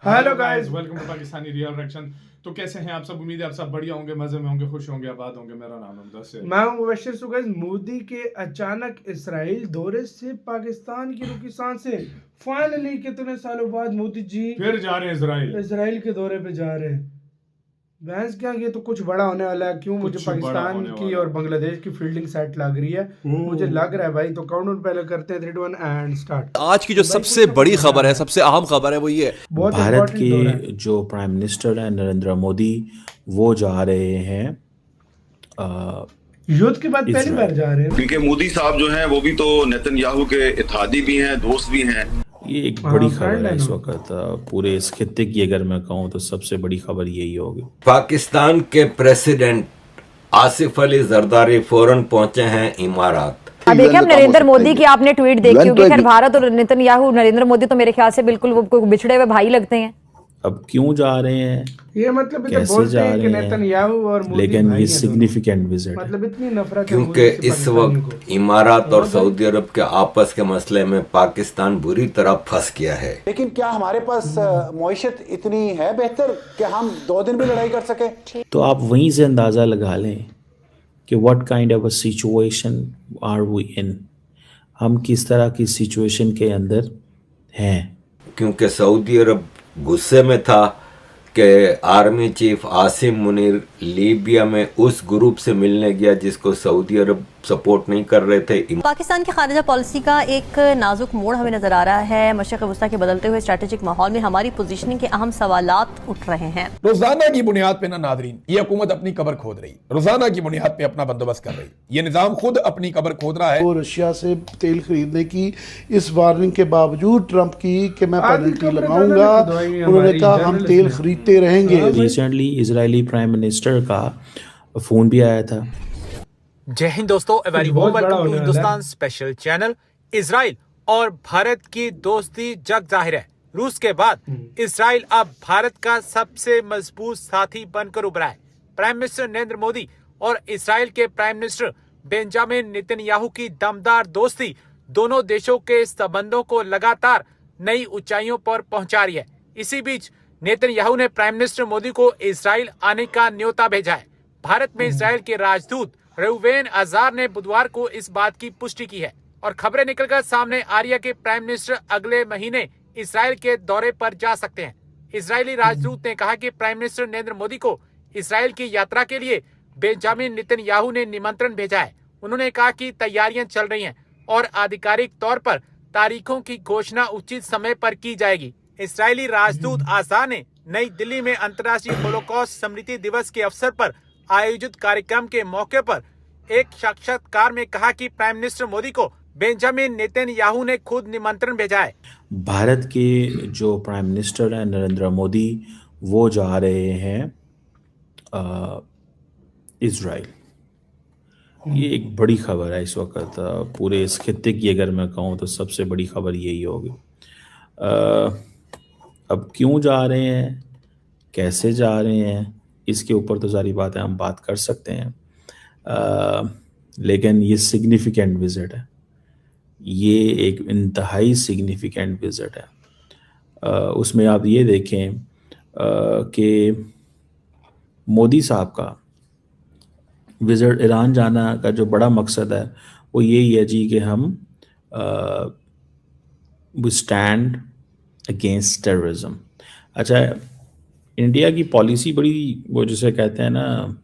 Hello guys, welcome to Pakistani real reaction. तो कैसे हैं आप सब? उम्मीद है आप सब बढ़िया होंगे, मजे में होंगे, खुश होंगे, आबाद होंगे। मेरा नाम है मुदस्सिर। मैं हूं मुबश्शिर। सो गाइस, मोदी के अचानक इसराइल दौरे से पाकिस्तान की रुकी सांसें। फाइनली कितने सालों बाद मोदी जी फिर जा रहे हैं इसराइल के दौरे पे जा रहे हैं। बहस क्या, ये तो कुछ बड़ा होने वाला है। क्यों? मुझे कुछ बड़ा पाकिस्तान होने की वाला और बांग्लादेश की फील्डिंग सेट लग रही है। मुझे लग रहा है भाई। तो काउंटडाउन पहले करते हैं, 3 2 1 एंड स्टार्ट। आज की जो सबसे बड़ी खबर है, सबसे अहम खबर है, वो ये बहुत भारत इंपॉर्टेंट दौरा है। के जो प्राइम मिनिस्टर हैं नरेंद्र मोदी, वो जा रहे हैं युद्ध के बाद पहली बार जा रहे हैं। क्योंकि मोदी साहब जो हैं वो भी तो नेतन्याहू के इत्तेहादी भी हैं, दोस्त भी हैं। ये एक बड़ी खबर है इस वक्त पूरे इस खित्ते की। अगर मैं कहूँ तो सबसे बड़ी खबर यही होगी। पाकिस्तान के प्रेसिडेंट आसिफ अली जरदारी फौरन पहुंचे हैं इमारात। अब देखिए, हम नरेंद्र मोदी की आपने ट्वीट देखी होगी। खैर, भारत और नेतन्याहू, नरेंद्र मोदी तो मेरे ख्याल से बिल्कुल वो बिछड़े हुए भाई लगते हैं। अब क्यों जा रहे हैं, ये मतलब कैसे बोलते जा हैं कि रहे हैं, नेतन्याहू और मोदी लेकिन भाई ये हैं सिग्निफिकेंट विजिट है। मतलब इतनी नफरत है क्योंकि मोदी से इस पाकिस्तानियों वक्त को। इमारात और सऊदी अरब के आपस के मसले में पाकिस्तान बुरी तरह फंस गया है। लेकिन क्या हमारे पास मईशत इतनी है बेहतर कि हम 2 दिन भी लड़ाई कर सके? तो आप वहीं से अंदाज़ा लगा लें कि what kind of a situation are we in. हम किस तरह की सिचुएशन के अंदर हैं। क्योंकि सऊदी अरब गुस्से में था कि army chief Asim Munir Libya में उस ग्रुप से मिलने गया जिसको सऊदी अरब सपोर्ट नहीं कर रहे थे। पाकिस्तान की खारिजा पॉलिसी का एक नाजुक मोड़ हमें नजर आ रहा है। मशरिक़ वस्ता के बदलते हुए स्ट्रेटेजिक माहौल में हमारी पोजीशनिंग के अहम सवालात उठ रहे हैं। रोजाना की बुनियाद पे ना नादरीन, ये हुकूमत अपनी कब्र खोद रही, रोजाना की बुनियाद पे अपना बंदोबस्त कर रही। ये निजाम खुद अपनी कब्र खोद रहा है। वो रशिया से तेल खरीदने की इस वार्निंग के बावजूद ट्रंप की कि मैं पेनल्टी लगाऊंगा, उन्होंने कहा हम तेल खरीदते रहेंगे। रिसेंटली इजरायली प्राइम मिनिस्टर का फोन भी आया था। जय हिंद दोस्तों, very warm welcome to Hindustan special channel. Israel और भारत की दोस्ती जग जाहिर है। रूस के बाद इजराइल अब भारत का सबसे मजबूत साथी बनकर उभरा है। प्राइम मिनिस्टर नरेंद्र मोदी और इजराइल के प्राइम मिनिस्टर बेंजामिन नेतन्याहू की दमदार दोस्ती दोनों देशों के संबंधों को लगातार नई ऊंचाइयों पर पहुंचा रही है। इसी बीच नेतन्याहू ने प्राइम मिनिस्टर मोदी को इजराइल आने का न्योता भेजा है। भारत में इजराइल के राजदूत रेउवेन अजार ने बुधवार को इस बात की पुष्टि की है और खबरें निकलकर सामने आ रही है कि प्राइम मिनिस्टर अगले महीने इजराइल के दौरे पर जा सकते हैं। इजरायली राजदूत ने कहा कि प्राइम मिनिस्टर नरेंद्र मोदी को इजराइल की यात्रा के लिए बेंजामिन नेतन्याहू ने निमंत्रण भेजा है। उन्होंने कहा कि तैयारियां चल रही हैं और आधिकारिक तौर पर तारीखों की घोषणा उचित समय पर की जाएगी। इजरायली राजदूत आजार ने नई दिल्ली में अंतर्राष्ट्रीय होलोकॉस्ट स्मृति दिवस के अवसर पर आयोजित कार्यक्रम के मौके पर एक साक्षात्कार में कहा कि प्राइम मिनिस्टर मोदी को बेंजामिन नेतन्याहू ने खुद निमंत्रण भेजा है। भारत के जो प्राइम मिनिस्टर हैं नरेंद्र मोदी, वो जा रहे हैं इजराइल। ये एक बड़ी खबर है इस वक्त पूरे इस खित्ते की। अगर मैं कहूँ तो सबसे बड़ी खबर यही होगी। अब क्यों जा रहे हैं, कैसे जा रहे हैं, इसके ऊपर तो सारी बातें हम बात कर सकते हैं। लेकिन ये सिग्निफिकेंट विजिट है, ये एक इंतहाई सिग्निफिकेंट विजिट है। उसमें आप ये देखें कि मोदी साहब का विजिट ईरान जाना का जो बड़ा मकसद है वो यही है जी कि हम वी स्टैंड अगेंस्ट टेररिज्म। अच्छा, इंडिया की पॉलिसी बड़ी वो जिसे कहते हैं ना,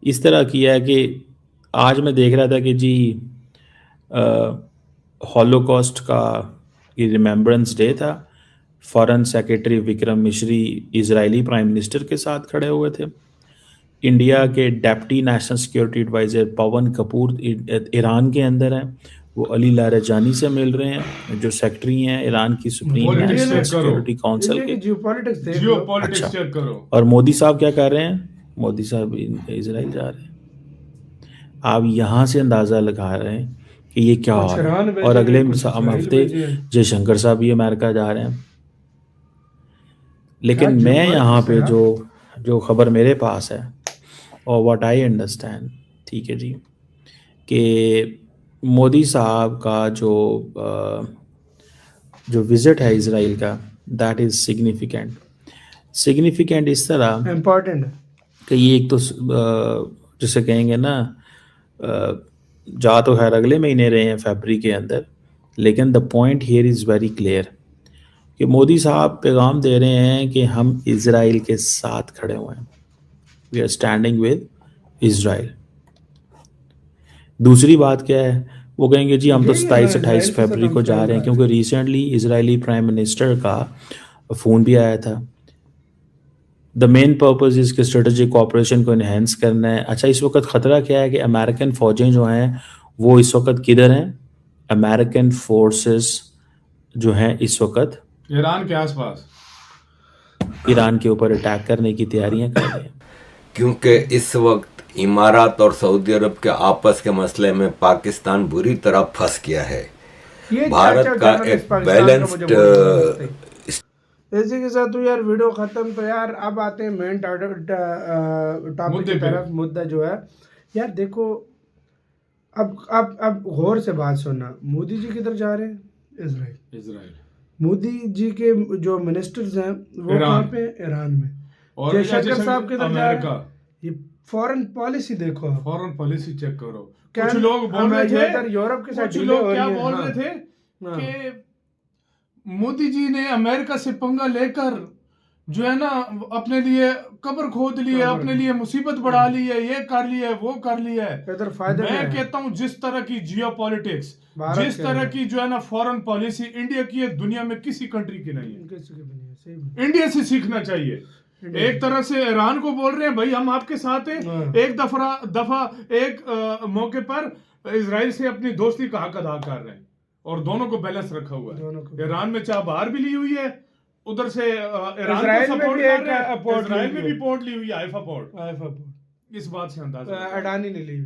इस तरह की है कि आज मैं देख रहा था कि जी हॉलोकॉस्ट का ये रिमेम्बरेंस डे था। फॉरेन सेक्रेटरी विक्रम मिश्री इजरायली प्राइम मिनिस्टर के साथ खड़े हुए थे। इंडिया के डेप्टी नेशनल सिक्योरिटी एडवाइज़र पवन कपूर ईरान के अंदर हैं, वो अली लारेजानी से मिल रहे हैं जो सेक्रेटरी हैं ईरान की सुप्रीम नेशनल सिक्योरिटी काउंसिल के। जियोपॉलिटिक्स चेक करो। और मोदी साहब क्या कर रहे हैं? मोदी साहब इजराइल जा रहे हैं। आप यहाँ से अंदाज़ा लगा रहे हैं कि ये क्या हो रहा है। और अगले हफ्ते जयशंकर साहब भी अमेरिका जा रहे हैं। लेकिन मैं यहाँ पे जो खबर मेरे पास है और व्हाट आई अंडरस्टैंड, ठीक है जी, कि मोदी साहब का जो विज़िट है इज़राइल का, दैट इज़ सिग्निफिकेंट। सिग्निफिकेंट इस तरह इम्पोर्टेंट है कि ये एक तो जैसे कहेंगे ना, जा तो खैर अगले महीने रहे हैं फरवरी के अंदर, लेकिन the point here is very clear कि मोदी साहब पैगाम दे रहे हैं कि हम इज़राइल के साथ खड़े हुए हैं, we are standing with Israel. दूसरी बात क्या है, वो कहेंगे जी हम तो 27-28 फरवरी को जा रहे हैं, क्योंकि रिसेंटली इजरायली प्राइम मिनिस्टर का फ़ोन भी आया था। द मेन पर्पज़ इसके स्ट्रेटेजिक कोऑपरेशन को इन्हेंस करना है। अच्छा, इस वक्त ख़तरा क्या है कि अमेरिकन फ़ौजें जो हैं वो इस वक्त किधर हैं? अमेरिकन फोर्सेस जो हैं इस वक्त ईरान के आसपास, ईरान के ऊपर अटैक करने की तैयारियां कर रहे हैं, क्योंकि इस वक्त इमारात और सऊदी अरब के आपस के मसले में पाकिस्तान बुरी तरह फंस गया है। भारत का एक बैलेंस्ड इसी के साथ तो यार वीडियो खत्म। तो यार अब आते हैं मेन टॉपिक की तरफ। मुद्दा जो है यार देखो, अब गौर से बात सुनना। मोदी जी किधर जा रहे हैं? इजराइल। मोदी जी के जो मिनिस्टर्स हैं वो कहाँ पे? ईरान में। और जयशंकर साहब किधर जा रहे हैं? ये फॉरेन पॉलिसी देखो, फॉरेन पॉलिसी चेक करो। कुछ लोग बोल रहे थे यूरोप के साथ, कुछ लोग क्या बोल रहे थे कि मोदी जी ने अमेरिका से पंगा लेकर जो है ना अपने लिए कब्र खोद ली है, अपने लिए मुसीबत बढ़ा ली है, ये कर लिया है, वो कर लिया है। मैं कहता हूँ जिस तरह की जियोपॉलिटिक्स, जिस तरह की जो है ना फॉरेन पॉलिसी इंडिया की है, दुनिया में किसी कंट्री की नहीं है। इंडिया से सीखना चाहिए। एक तरह से ईरान को बोल रहे हैं भाई हम आपके साथ हैं, एक दफा एक मौके पर इजराइल से अपनी दोस्ती का हक अदा कर रहे हैं और दोनों को बैलेंस रखा हुआ है। ईरान में चाह बाहर भी ली हुई है, उधर से ईरान को सपोर्ट कर रहे हैं, इजराइल में भी पोर्ट ली हुई है, हाइफा पोर्ट। इस बात से अंदाजा अडानी ने ली हुई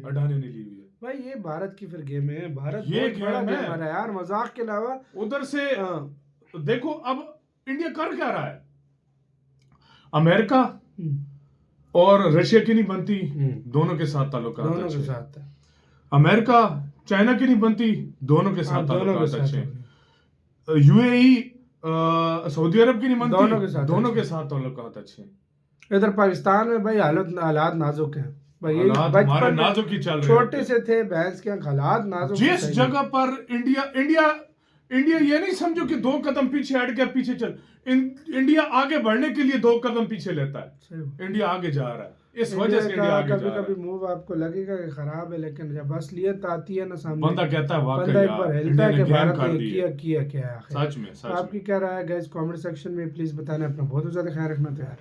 है। भाई ये भारत की फिर गेम है। भारत ये बड़ा गेम है यार, मजाक के अलावा। उधर से देखो अब इंडिया कर क्या रहा है। अमेरिका और रशिया की नहीं बनती, दोनों के साथ ताल्लुकात अच्छे हैं। अमेरिका चाइना की नहीं बनती, दोनों के साथ ताल्लुकात अच्छे हैं। यूएई सऊदी अरब की नहीं बनती, दोनों के साथ ताल्लुकात अच्छे हैं। इधर पाकिस्तान में भाई हालात नाजुक हैं भाई। हमारे नाजुक ही चल रहे, छोटे से थे भैंस के हालात नाजुक। जिस जगह पर इंडिया ये नहीं समझो कि 2 कदम पीछे हट गया, पीछे चल। इंडिया आगे बढ़ने के लिए 2 कदम पीछे लेता है। इंडिया आगे जा रहा है, इस वजह से इंडिया आगे जा रहा है। कभी मूव आपको लगेगा कि खराब है, लेकिन जब असलियत आती है ना सामने, बंदा कहता है वाकई बंदा एक बार हिलता है कि भारत ने किया क्या है। सच में आपकी क्या राय है गाइस? कमेंट सेक्शन में प्लीज बताना। अपना बहुत ज्यादा ख्याल रखना। तैयार